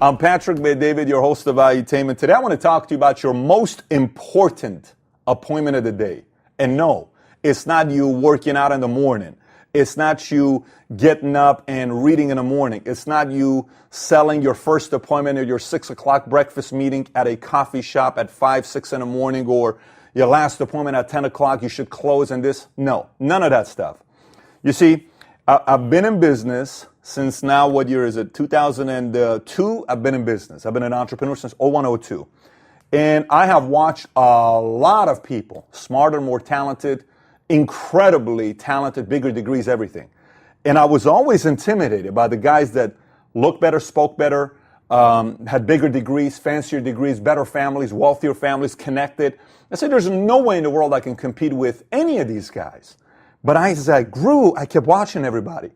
I'm Patrick David, your host of Valuetainment. Today I want to talk to you about your most important appointment of the day. And no, it's not you working out in the morning. It's not you getting up and reading in the morning. It's not you selling your first appointment or your 6 o'clock breakfast meeting at a coffee shop at 5, 6 in the morning, or your last appointment at 10 o'clock, you should close and this. No, none of that stuff. You see, I've been in business since now, what year is it? 2002, I've been in business. I've been an entrepreneur since 0102. And I have watched a lot of people, smarter, more talented, incredibly talented, bigger degrees, everything. And I was always intimidated by the guys that looked better, spoke better, had bigger degrees, fancier degrees, better families, wealthier families, connected. I said, there's no way in the world I can compete with any of these guys. But as I grew, I kept watching everybody.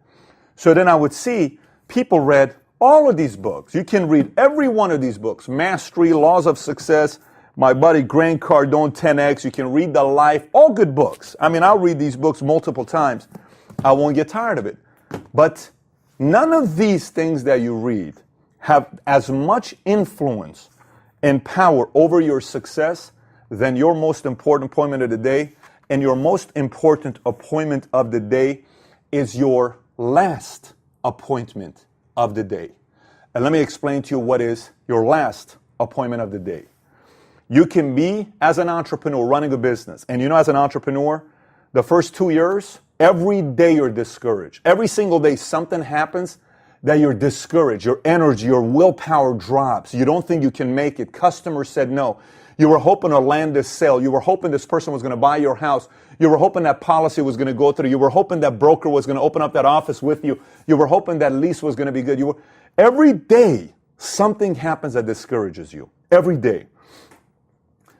So then I would see people read all of these books. You can read every one of these books. Mastery, Laws of Success, my buddy Grant Cardone, 10X. You can read The Life, all good books. I mean, I'll read these books multiple times. I won't get tired of it. But none of these things that you read have as much influence and power over your success than your most important appointment of the day. And your most important appointment of the day is your last appointment of the day. And let me explain to you what is your last appointment of the day. You can be, as an entrepreneur, running a business. And you know, as an entrepreneur, the first 2 years, every day you're discouraged. Every single day something happens that you're discouraged. Your energy, your willpower drops. You don't think you can make it. Customers said no. You were hoping to land this sale. You were hoping this person was going to buy your house. You were hoping that policy was going to go through. You were hoping that broker was going to open up that office with you. You were hoping that lease was going to be good. Every day, something happens that discourages you. Every day.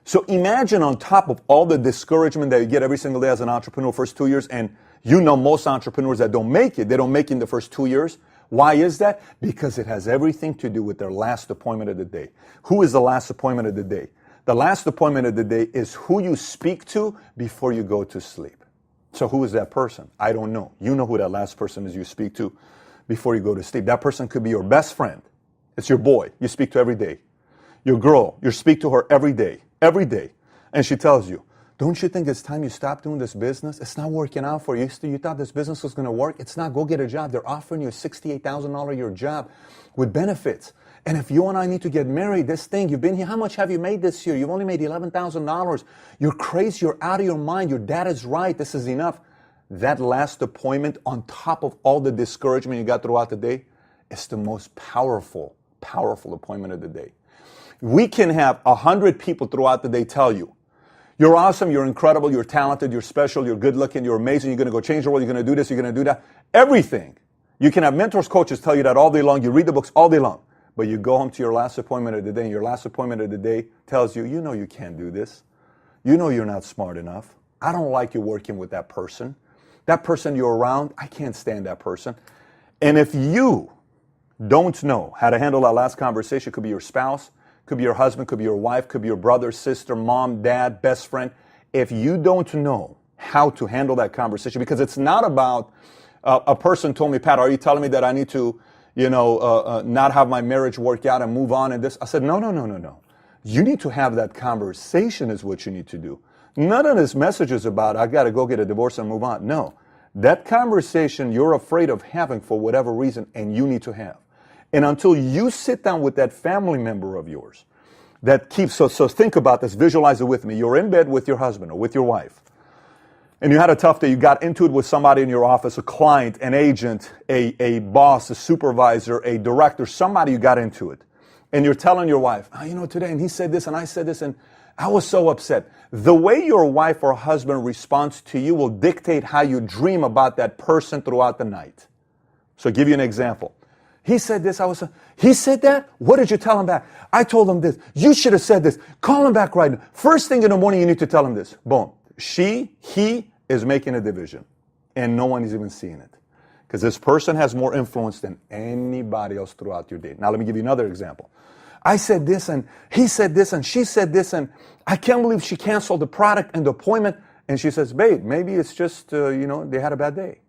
So imagine on top of all the discouragement that you get every single day as an entrepreneur first 2 years, and you know most entrepreneurs that don't make it, they don't make it in the first 2 years. Why is that? Because it has everything to do with their last appointment of the day. Who is the last appointment of the day? The last appointment of the day is who you speak to before you go to sleep. So who is that person? I don't know. You know who that last person is you speak to before you go to sleep. That person could be your best friend. It's your boy you speak to every day. Your girl, you speak to her every day. And she tells you, don't you think it's time you stop doing this business? It's not working out for you. You thought this business was going to work. It's not. Go get a job. They're offering you a $68,000 a year job with benefits. And if you and I need to get married, this thing, you've been here, how much have you made this year? You've only made $11,000. You're crazy. You're out of your mind. Your dad is right. This is enough. That last appointment, on top of all the discouragement you got throughout the day, is the most powerful appointment of the day. We can have 100 people throughout the day tell you, you're awesome, you're incredible, you're talented, you're special, you're good looking, you're amazing, you're going to go change the world, you're going to do this, you're going to do that. Everything. You can have mentors, coaches tell you that all day long. You read the books all day long. But you go home to your last appointment of the day, and your last appointment of the day tells you, you know you can't do this. You know you're not smart enough. I don't like you working with that person. That person you're around, I can't stand that person. And if you don't know how to handle that last conversation, it could be your spouse, could be your husband, could be your wife, could be your brother, sister, mom, dad, best friend. If you don't know how to handle that conversation, because it's not about, a person told me, Pat, are you telling me that I need to, not have my marriage work out and move on and this? I said, no. You need to have that conversation is what you need to do. None of this message is about, I got to go get a divorce and move on. No. That conversation you're afraid of having for whatever reason, and you need to have. And until you sit down with that family member of yours that keeps, so think about this, visualize it with me. You're in bed with your husband or with your wife, and you had a tough day. You got into it with somebody in your office, a client, an agent, a boss, a supervisor, a director, somebody you got into it. And you're telling your wife, today, and he said this, and I said this, and I was so upset. The way your wife or husband responds to you will dictate how you dream about that person throughout the night. So I'll give you an example. He said this, he said that? What did you tell him back? I told him this. You should have said this. Call him back right now. First thing in the morning, you need to tell him this. Boom. He is making a division, and no one is even seeing it. Because this person has more influence than anybody else throughout your day. Now, let me give you another example. I said this, and he said this, and she said this, and I can't believe she canceled the product and the appointment. And she says, babe, maybe it's just, they had a bad day.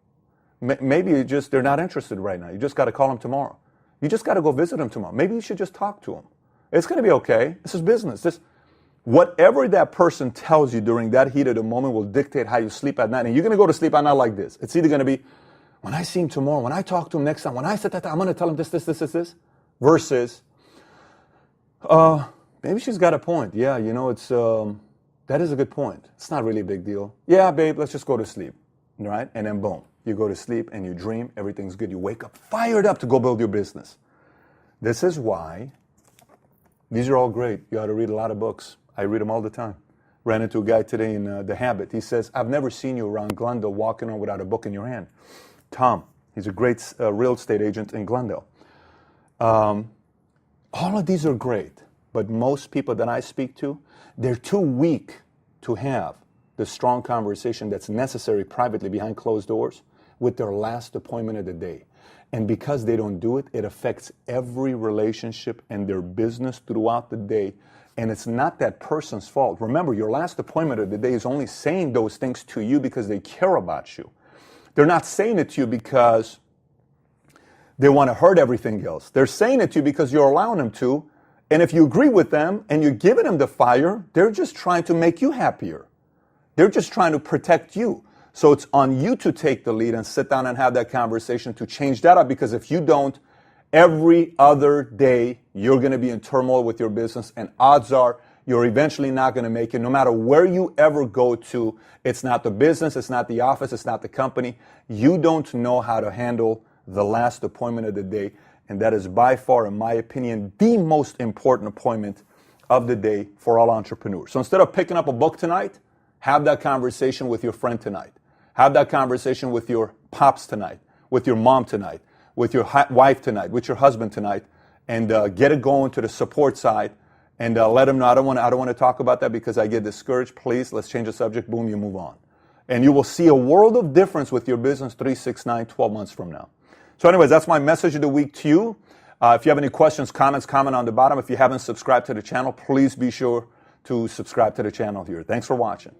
Maybe they're not interested right now. You just got to call them tomorrow. You just got to go visit him tomorrow. Maybe you should just talk to him. It's going to be okay. This is business. Whatever that person tells you during that heat of the moment will dictate how you sleep at night. And you're going to go to sleep at night like this. It's either going to be, when I see him tomorrow, when I talk to him next time, when I sit that, I'm going to tell him this. Versus, maybe she's got a point. Yeah, it's that is a good point. It's not really a big deal. Yeah, babe, let's just go to sleep, right? And then boom, you go to sleep and you dream. Everything's good. You wake up fired up to go build your business. This is why these are all great. You ought to read a lot of books. I read them all the time. Ran into a guy today in The Habit. He says, I've never seen you around Glendale walking around without a book in your hand. Tom, he's a great real estate agent in Glendale. All of these are great, but most people that I speak to, they're too weak to have the strong conversation that's necessary privately behind closed doors with their last appointment of the day. And because they don't do it, it affects every relationship and their business throughout the day. And it's not that person's fault. Remember, your last appointment of the day is only saying those things to you because they care about you. They're not saying it to you because they want to hurt everything else. They're saying it to you because you're allowing them to. And if you agree with them and you're giving them the fire, they're just trying to make you happier. They're just trying to protect you. So it's on you to take the lead and sit down and have that conversation to change that up, because if you don't, every other day you're going to be in turmoil with your business, and odds are you're eventually not going to make it. No matter where you ever go to, it's not the business, it's not the office, it's not the company. You don't know how to handle the last appointment of the day, and that is by far, in my opinion, the most important appointment of the day for all entrepreneurs. So instead of picking up a book tonight, have that conversation with your friend tonight. Have that conversation with your pops tonight, with your mom tonight, with your wife tonight, with your husband tonight, and get it going to the support side, and let them know, I don't want to talk about that because I get discouraged. Please, let's change the subject. Boom, you move on. And you will see a world of difference with your business 3, 6, 9, 12 months from now. So anyways, that's my message of the week to you. If you have any questions, comments, comment on the bottom. If you haven't subscribed to the channel, please be sure to subscribe to the channel here. Thanks for watching.